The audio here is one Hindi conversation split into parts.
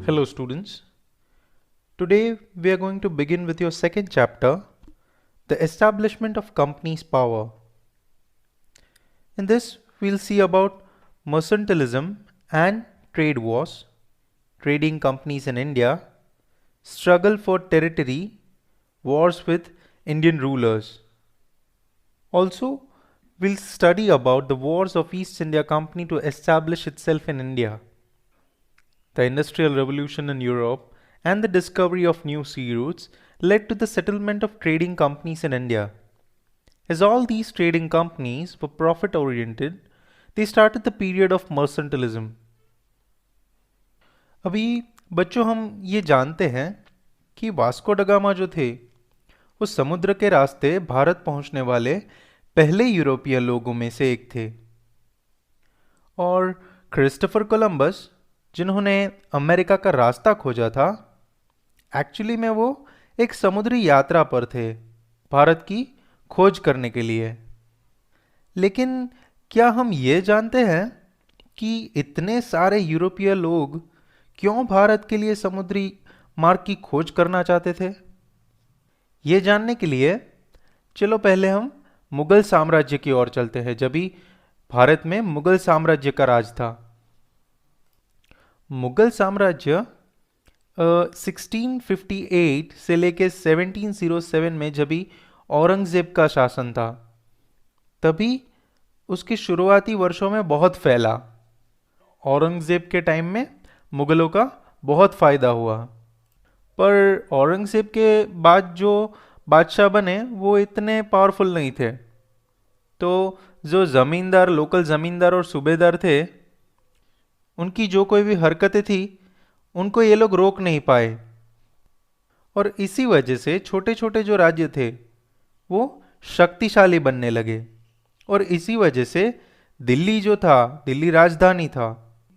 Hello students. Today we are going to begin with your second chapter, the establishment of companies' power. In this we'll see about mercantilism and trade wars, trading companies in India, struggle for territory, wars with Indian rulers. Also, we'll study about the wars of East India Company to establish itself in India, the Industrial Revolution in Europe, and the discovery of new sea routes led to the settlement of trading companies in India. As all these trading companies were profit oriented, they started the period of mercantilism. अभी बच्चों हम ये जानते हैं कि वास्को ड गामा जो थे वो समुद्र के रास्ते भारत पहुंचने वाले पहले यूरोपीय लोगों में से एक थे और क्रिस्टोफर कोलंबस जिन्होंने अमेरिका का रास्ता खोजा था, एक्चुअली में वो एक समुद्री यात्रा पर थे भारत की खोज करने के लिए। लेकिन क्या हम ये जानते हैं कि इतने सारे यूरोपीय लोग क्यों भारत के लिए समुद्री मार्ग की खोज करना चाहते थे? ये जानने के लिए चलो पहले हम मुगल साम्राज्य की ओर चलते हैं, जब भी भारत में मुगल साम्राज्य का राज था। मुगल साम्राज्य 1658 से लेकर 1707 में जब भी औरंगजेब का शासन था, तभी उसके शुरुआती वर्षों में बहुत फैला। औरंगजेब के टाइम में मुगलों का बहुत फायदा हुआ, पर औरंगजेब के बाद जो बादशाह बने वो इतने पावरफुल नहीं थे, तो जो ज़मींदार, लोकल ज़मींदार और सूबेदार थे, उनकी जो कोई भी हरकतें थी उनको ये लोग रोक नहीं पाए और इसी वजह से छोटे छोटे जो राज्य थे वो शक्तिशाली बनने लगे। और इसी वजह से दिल्ली जो था, दिल्ली राजधानी था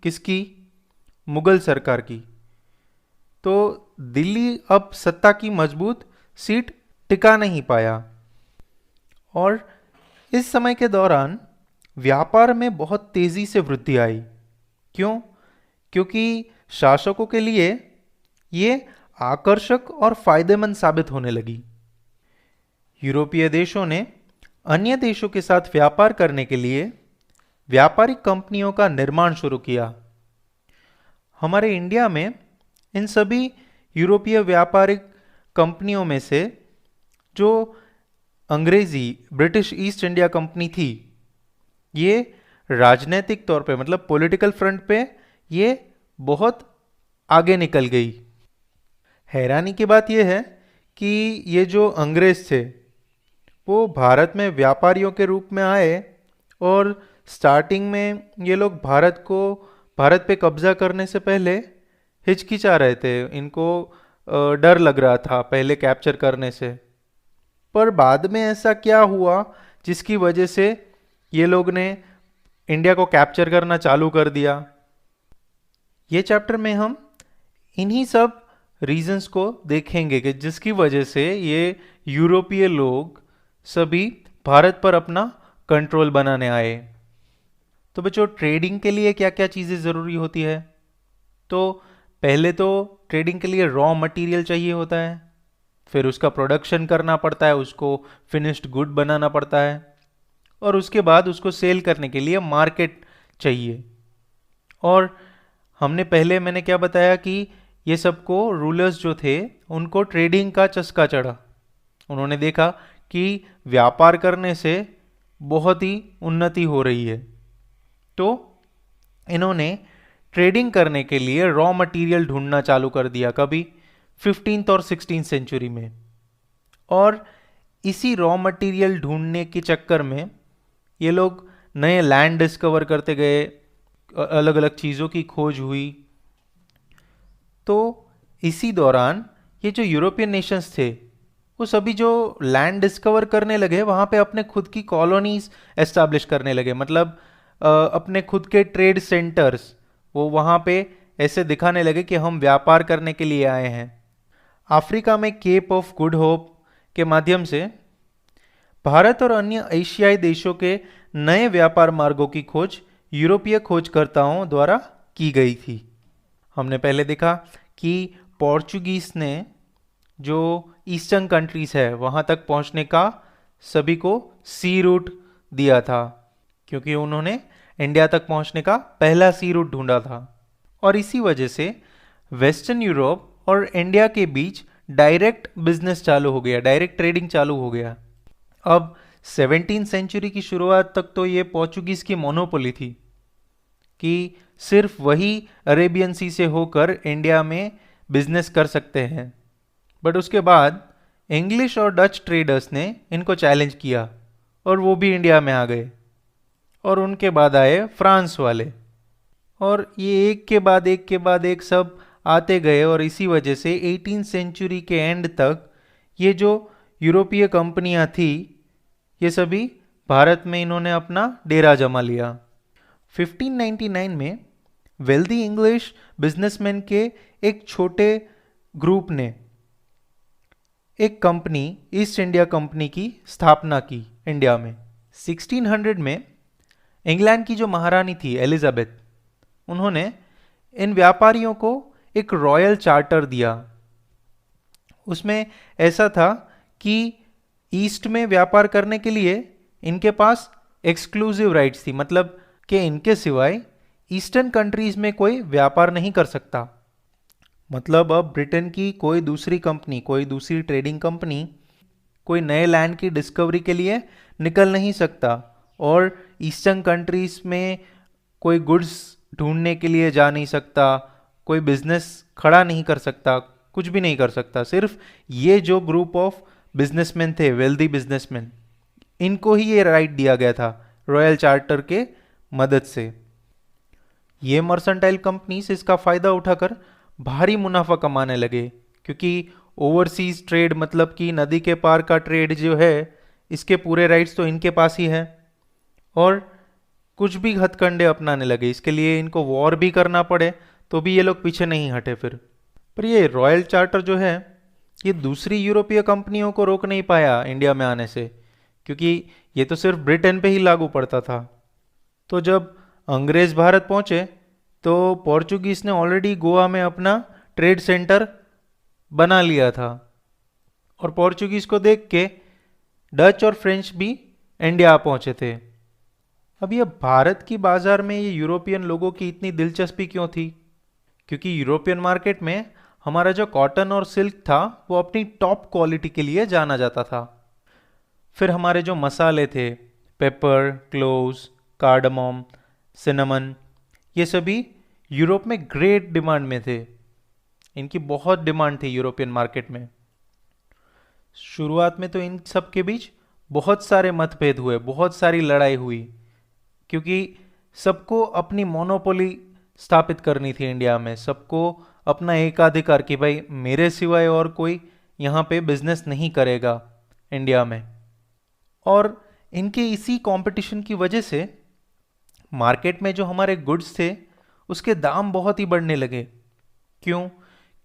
किसकी? मुगल सरकार की। तो दिल्ली अब सत्ता की मजबूत सीट टिका नहीं पाया और इस समय के दौरान व्यापार में बहुत तेजी से वृद्धि आई। क्यों? क्योंकि शासकों के लिए ये आकर्षक और फायदेमंद साबित होने लगी। यूरोपीय देशों ने अन्य देशों के साथ व्यापार करने के लिए व्यापारिक कंपनियों का निर्माण शुरू किया। हमारे इंडिया में इन सभी यूरोपीय व्यापारिक कंपनियों में से जो अंग्रेजी ब्रिटिश ईस्ट इंडिया कंपनी थी, ये राजनीतिक तौर पे मतलब पॉलिटिकल फ्रंट पे ये बहुत आगे निकल गई। हैरानी की बात यह है कि ये जो अंग्रेज थे वो भारत में व्यापारियों के रूप में आए और स्टार्टिंग में ये लोग भारत पे कब्जा करने से पहले हिचकिचा रहे थे, इनको डर लग रहा था पहले कैप्चर करने से। पर बाद में ऐसा क्या हुआ जिसकी वजह से ये लोग ने इंडिया को कैप्चर करना चालू कर दिया? ये चैप्टर में हम इन्हीं सब रीजंस को देखेंगे कि जिसकी वजह से ये यूरोपीय लोग सभी भारत पर अपना कंट्रोल बनाने आए। तो बच्चों, ट्रेडिंग के लिए क्या क्या चीज़ें ज़रूरी होती है? तो पहले तो ट्रेडिंग के लिए रॉ मटेरियल चाहिए होता है, फिर उसका प्रोडक्शन करना पड़ता है, उसको फिनिश्ड गुड बनाना पड़ता है और उसके बाद उसको सेल करने के लिए मार्केट चाहिए। और मैंने क्या बताया कि ये सबको रूलर्स जो थे उनको ट्रेडिंग का चस्का चढ़ा। उन्होंने देखा कि व्यापार करने से बहुत ही उन्नति हो रही है, तो इन्होंने ट्रेडिंग करने के लिए रॉ मटेरियल ढूंढना चालू कर दिया, कभी 15th और 16th सेंचुरी में। और इसी रॉ मटेरियल ढूंढने के चक्कर में ये लोग नए लैंड डिस्कवर करते गए, अलग अलग चीज़ों की खोज हुई। तो इसी दौरान ये जो यूरोपियन नेशंस थे वो सभी जो लैंड डिस्कवर करने लगे वहाँ पे अपने खुद की कॉलोनीज एस्टैब्लिश करने लगे, मतलब अपने खुद के ट्रेड सेंटर्स वो वहाँ पे ऐसे दिखाने लगे कि हम व्यापार करने के लिए आए हैं। अफ्रीका में केप ऑफ गुड होप के माध्यम से भारत और अन्य एशियाई देशों के नए व्यापार मार्गों की खोज यूरोपीय खोजकर्ताओं द्वारा की गई थी। हमने पहले देखा कि पोर्चुगीज ने जो ईस्टर्न कंट्रीज है वहाँ तक पहुँचने का सभी को सी रूट दिया था, क्योंकि उन्होंने इंडिया तक पहुँचने का पहला सी रूट ढूंढा था। और इसी वजह से वेस्टर्न यूरोप और इंडिया के बीच डायरेक्ट बिजनेस चालू हो गया, डायरेक्ट ट्रेडिंग चालू हो गया। अब 17वीं सेंचुरी की शुरुआत तक तो ये पोर्चुगीज की मोनोपोली थी कि सिर्फ वही अरेबियन सी से होकर इंडिया में बिजनेस कर सकते हैं। बट उसके बाद इंग्लिश और डच ट्रेडर्स ने इनको चैलेंज किया और वो भी इंडिया में आ गए। और उनके बाद आए फ्रांस वाले, और ये एक के बाद एक के बाद एक सब आते गए। और इसी वजह से 18वीं सेंचुरी के एंड तक ये जो यूरोपीय कंपनियां थी ये सभी भारत में इन्होंने अपना डेरा जमा लिया। 1599 में वेल्दी इंग्लिश बिजनेसमैन के एक छोटे ग्रुप ने एक कंपनी ईस्ट इंडिया कंपनी की स्थापना की इंडिया में। 1600 में इंग्लैंड की जो महारानी थी एलिजाबेथ, उन्होंने इन व्यापारियों को एक रॉयल चार्टर दिया। उसमें ऐसा था कि ईस्ट में व्यापार करने के लिए इनके पास एक्सक्लूसिव राइट्स थी, मतलब कि इनके सिवाय ईस्टर्न कंट्रीज में कोई व्यापार नहीं कर सकता। मतलब अब ब्रिटेन की कोई दूसरी कंपनी, कोई दूसरी ट्रेडिंग कंपनी कोई नए लैंड की डिस्कवरी के लिए निकल नहीं सकता और ईस्टर्न कंट्रीज में कोई गुड्स ढूंढने के लिए जा नहीं सकता, कोई बिजनेस खड़ा नहीं कर सकता, कुछ भी नहीं कर सकता। सिर्फ ये जो ग्रुप ऑफ बिजनेसमैन थे, वेल्दी बिजनेसमैन, इनको ही ये राइट दिया गया था रॉयल चार्टर के मदद से। ये मर्सेंटाइल कंपनीज इसका फायदा उठाकर भारी मुनाफा कमाने लगे, क्योंकि ओवरसीज ट्रेड मतलब कि नदी के पार का ट्रेड जो है इसके पूरे राइट्स तो इनके पास ही है। और कुछ भी हथकंडे अपनाने लगे, इसके लिए इनको वॉर भी करना पड़े तो भी ये लोग पीछे नहीं हटे फिर। पर ये रॉयल चार्टर जो है ये दूसरी यूरोपीय कंपनियों को रोक नहीं पाया इंडिया में आने से, क्योंकि ये तो सिर्फ ब्रिटेन पे ही लागू पड़ता था। तो जब अंग्रेज भारत पहुंचे तो पोर्चुगीज ने ऑलरेडी गोवा में अपना ट्रेड सेंटर बना लिया था, और पोर्चुगीज को देख के डच और फ्रेंच भी इंडिया पहुंचे थे। अब ये भारत की बाजार में ये यूरोपियन लोगों की इतनी दिलचस्पी क्यों थी? क्योंकि यूरोपियन मार्केट में हमारा जो कॉटन और सिल्क था वो अपनी टॉप क्वालिटी के लिए जाना जाता था। फिर हमारे जो मसाले थे, पेपर, क्लोव्स, कार्डमम, सिनेमन, ये सभी यूरोप में ग्रेट डिमांड में थे। इनकी बहुत डिमांड थी यूरोपियन मार्केट में। शुरुआत में तो इन सब के बीच बहुत सारे मतभेद हुए, बहुत सारी लड़ाई हुई, क्योंकि सबको अपनी मोनोपोली स्थापित करनी थी इंडिया में, सबको अपना एकाधिकार कि भाई मेरे सिवाय और कोई यहाँ पे बिजनेस नहीं करेगा इंडिया में। और इनके इसी कंपटीशन की वजह से मार्केट में जो हमारे गुड्स थे उसके दाम बहुत ही बढ़ने लगे। क्यों?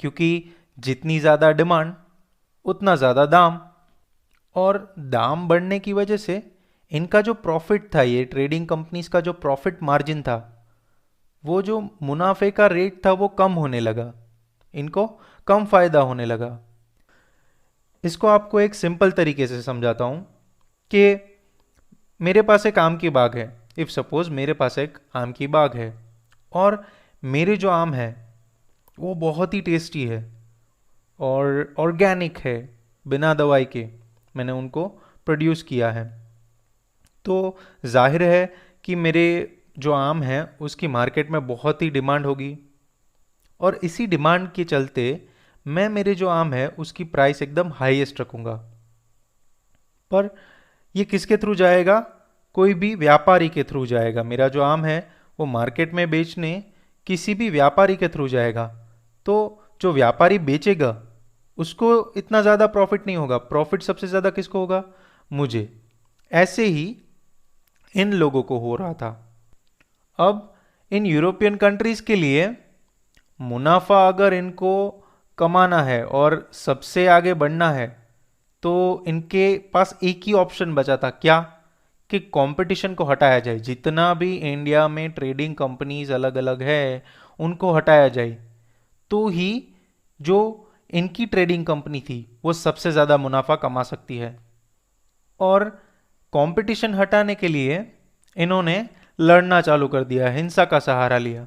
क्योंकि जितनी ज़्यादा डिमांड उतना ज़्यादा दाम, और दाम बढ़ने की वजह से इनका जो प्रॉफिट था, ये ट्रेडिंग कंपनीज का जो प्रॉफिट मार्जिन था, वो जो मुनाफे का रेट था वो कम होने लगा, इनको कम फायदा होने लगा। इसको आपको एक सिंपल तरीके से समझाता हूँ कि मेरे पास एक आम की बाग है। इफ़ सपोज मेरे पास एक आम की बाग है और मेरे जो आम है वो बहुत ही टेस्टी है और ऑर्गेनिक है, बिना दवाई के मैंने उनको प्रोड्यूस किया है, तो जाहिर है कि मेरे जो आम है उसकी मार्केट में बहुत ही डिमांड होगी। और इसी डिमांड के चलते मैं मेरे जो आम है उसकी प्राइस एकदम हाईएस्ट रखूँगा। पर ये किसके थ्रू जाएगा? कोई भी व्यापारी के थ्रू जाएगा। मेरा जो आम है वो मार्केट में बेचने किसी भी व्यापारी के थ्रू जाएगा, तो जो व्यापारी बेचेगा उसको इतना ज़्यादा प्रॉफिट नहीं होगा, प्रॉफिट सबसे ज़्यादा किसको होगा? मुझे। ऐसे ही इन लोगों को हो रहा था। अब इन यूरोपियन कंट्रीज के लिए मुनाफा अगर इनको कमाना है और सबसे आगे बढ़ना है तो इनके पास एक ही ऑप्शन बचा था। क्या? कि कंपटीशन को हटाया जाए। जितना भी इंडिया में ट्रेडिंग कंपनीज अलग अलग है उनको हटाया जाए, तो ही जो इनकी ट्रेडिंग कंपनी थी वो सबसे ज़्यादा मुनाफा कमा सकती है। और कंपटीशन हटाने के लिए इन्होंने लड़ना चालू कर दिया, हिंसा का सहारा लिया,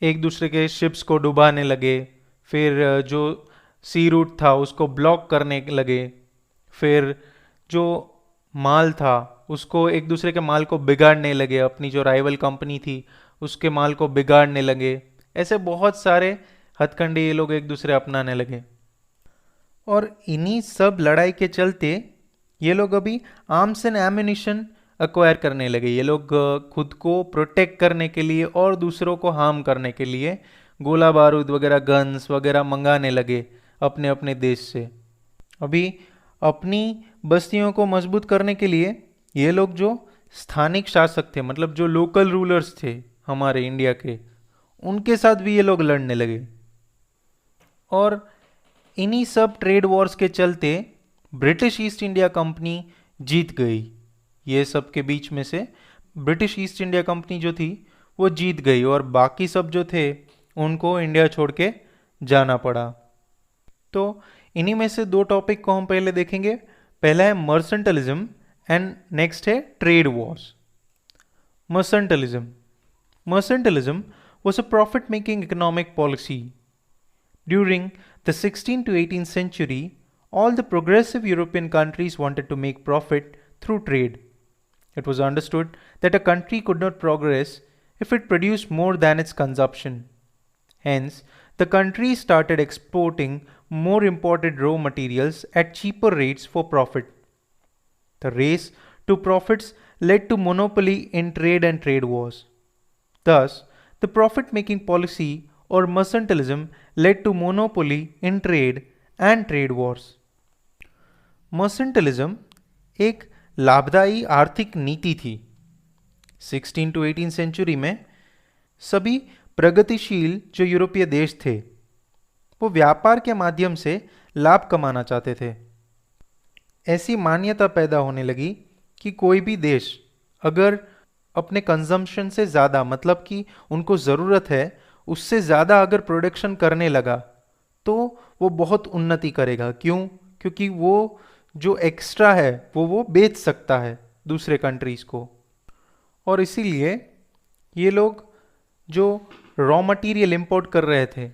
एक दूसरे के शिप्स को डुबाने लगे, फिर जो सी रूट था उसको ब्लॉक करने लगे, फिर जो माल था उसको, एक दूसरे के माल को बिगाड़ने लगे, अपनी जो राइवल कंपनी थी उसके माल को बिगाड़ने लगे। ऐसे बहुत सारे हथकंडे ये लोग एक दूसरे अपनाने लगे। और इन्हीं सब लड़ाई के चलते ये लोग अभी आर्म्स एंड एम्यूनिशन अक्वायर करने लगे। ये लोग खुद को प्रोटेक्ट करने के लिए और दूसरों को हार्म करने के लिए गोला बारूद वगैरह, गन्स वगैरह मंगाने लगे अपने अपने देश से। अभी अपनी बस्तियों को मजबूत करने के लिए ये लोग जो स्थानिक शासक थे, मतलब जो लोकल रूलर्स थे हमारे इंडिया के, उनके साथ भी ये लोग लड़ने लगे। और इन्हीं सब ट्रेड वॉर्स के चलते ब्रिटिश ईस्ट इंडिया कंपनी जीत गई। ये सब के बीच में से ब्रिटिश ईस्ट इंडिया कंपनी जो थी वो जीत गई, और बाकी सब जो थे उनको इंडिया छोड़ के जाना पड़ा। तो इन्हीं में से दो टॉपिक को हम पहले देखेंगे। पहला है मर्सेंटलिज्म एंड नेक्स्ट है trade wars. Mercantilism Mercantilism was a profit-making economic policy. During the 16th to 18th century, all the progressive European countries wanted to make profit through trade. It was understood that a country could not progress if it produced more than its consumption. Hence, the countries started exporting more imported raw materials at cheaper rates for profit. The race to profits led to monopoly in trade and trade wars. Thus, the profit-making policy or mercantilism led to monopoly in trade and trade wars. Mercantilism एक लाभदायी आर्थिक नीति थी। 16 to 18 सेंचुरी में सभी प्रगतिशील जो यूरोपीय देश थे वो व्यापार के माध्यम से लाभ कमाना चाहते थे। ऐसी मान्यता पैदा होने लगी कि कोई भी देश अगर अपने कंजम्पशन से ज़्यादा, मतलब कि उनको ज़रूरत है उससे ज़्यादा अगर प्रोडक्शन करने लगा तो वो बहुत उन्नति करेगा। क्यों? क्योंकि वो जो एक्स्ट्रा है वो बेच सकता है दूसरे कंट्रीज़ को। और इसीलिए ये लोग जो रॉ मटेरियल इंपोर्ट कर रहे थे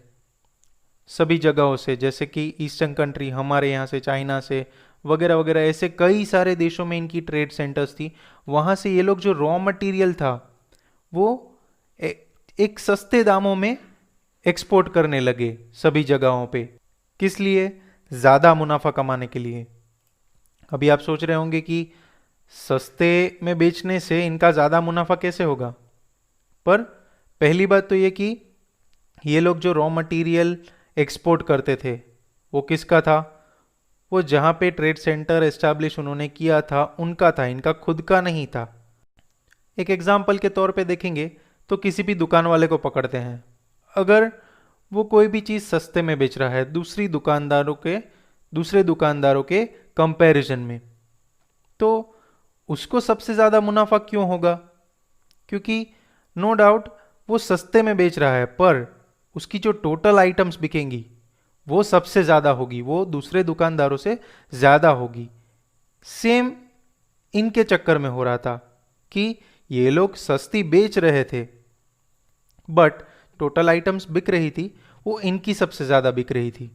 सभी जगहों से, जैसे कि ईस्टर्न कंट्री हमारे यहाँ से, चाइना से वगैरह वगैरह, ऐसे कई सारे देशों में इनकी ट्रेड सेंटर्स थी, वहाँ से ये लोग जो रॉ मटेरियल था वो एक सस्ते दामों में एक्सपोर्ट करने लगे सभी जगहों पे। किस लिए? ज़्यादा मुनाफा कमाने के लिए। अभी आप सोच रहे होंगे कि सस्ते में बेचने से इनका ज़्यादा मुनाफा कैसे होगा? पर पहली बात तो ये कि ये लोग जो रॉ मटेरियल एक्सपोर्ट करते थे वो किसका था? वो जहाँ पे ट्रेड सेंटर एस्टैब्लिश उन्होंने किया था उनका था, इनका खुद का नहीं था। एक एग्जाम्पल के तौर पे देखेंगे तो किसी भी दुकान वाले को पकड़ते हैं, अगर वो कोई भी चीज़ सस्ते में बेच रहा है दूसरे दुकानदारों के कंपैरिजन में, तो उसको सबसे ज़्यादा मुनाफा क्यों होगा? क्योंकि नो डाउट वो सस्ते में बेच रहा है, पर उसकी जो टोटल आइटम्स बिकेंगी वो सबसे ज़्यादा होगी, वो दूसरे दुकानदारों से ज़्यादा होगी। सेम इनके चक्कर में हो रहा था कि ये लोग सस्ती बेच रहे थे बट टोटल आइटम्स बिक रही थी वो इनकी सबसे ज़्यादा बिक रही थी।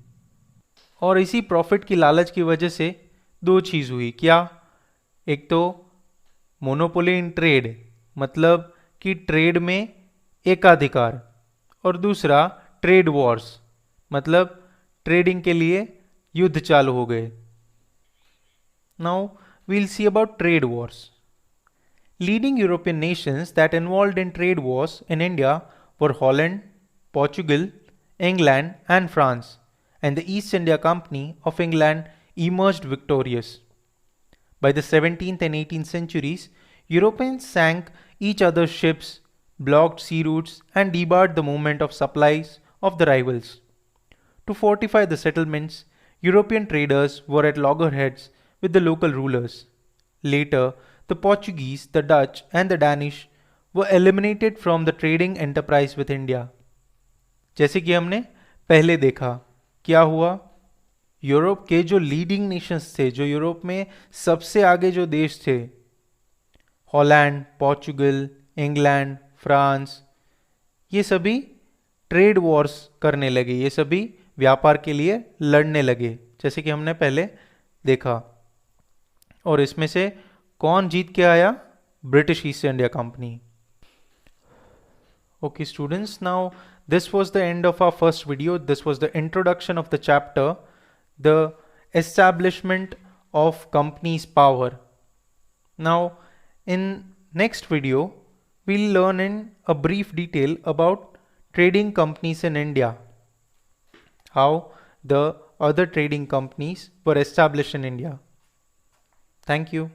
और इसी प्रॉफिट की लालच की वजह से दो चीज़ हुई। क्या? एक तो मोनोपोली इन ट्रेड, मतलब कि ट्रेड में एकाधिकार, और दूसरा ट्रेड वॉर्स, मतलब ट्रेडिंग के लिए युद्ध चालू हो गए। Now we'll see about trade wars. Leading European nations that involved in trade wars in India were Holland, Portugal, England and France, and the East India Company of England emerged victorious. By the 17th and 18th centuries, Europeans sank each other's ships, blocked sea routes, and debarred the movement of supplies of the rivals. To fortify the settlements, European traders were at loggerheads with the local rulers. Later, the Portuguese, the Dutch, and the Danish were eliminated from the trading enterprise with India. जैसे कि हमने पहले देखा क्या हुआ, यूरोप के जो लीडिंग नेशंस थे, जो यूरोप में सबसे आगे जो देश थे, हॉलैंड, पोर्चुगल, इंग्लैंड, फ्रांस, ये सभी ट्रेड वॉर्स करने लगे, ये सभी व्यापार के लिए लड़ने लगे, जैसे कि हमने पहले देखा। और इसमें से कौन जीत के आया? British east India company. Okay, students, now this was the end of our first video. This was the introduction of the chapter, the establishment of company's power. Now, in next video, we'll learn in a brief detail about trading companies in India, how the other trading companies were established in India. Thank you.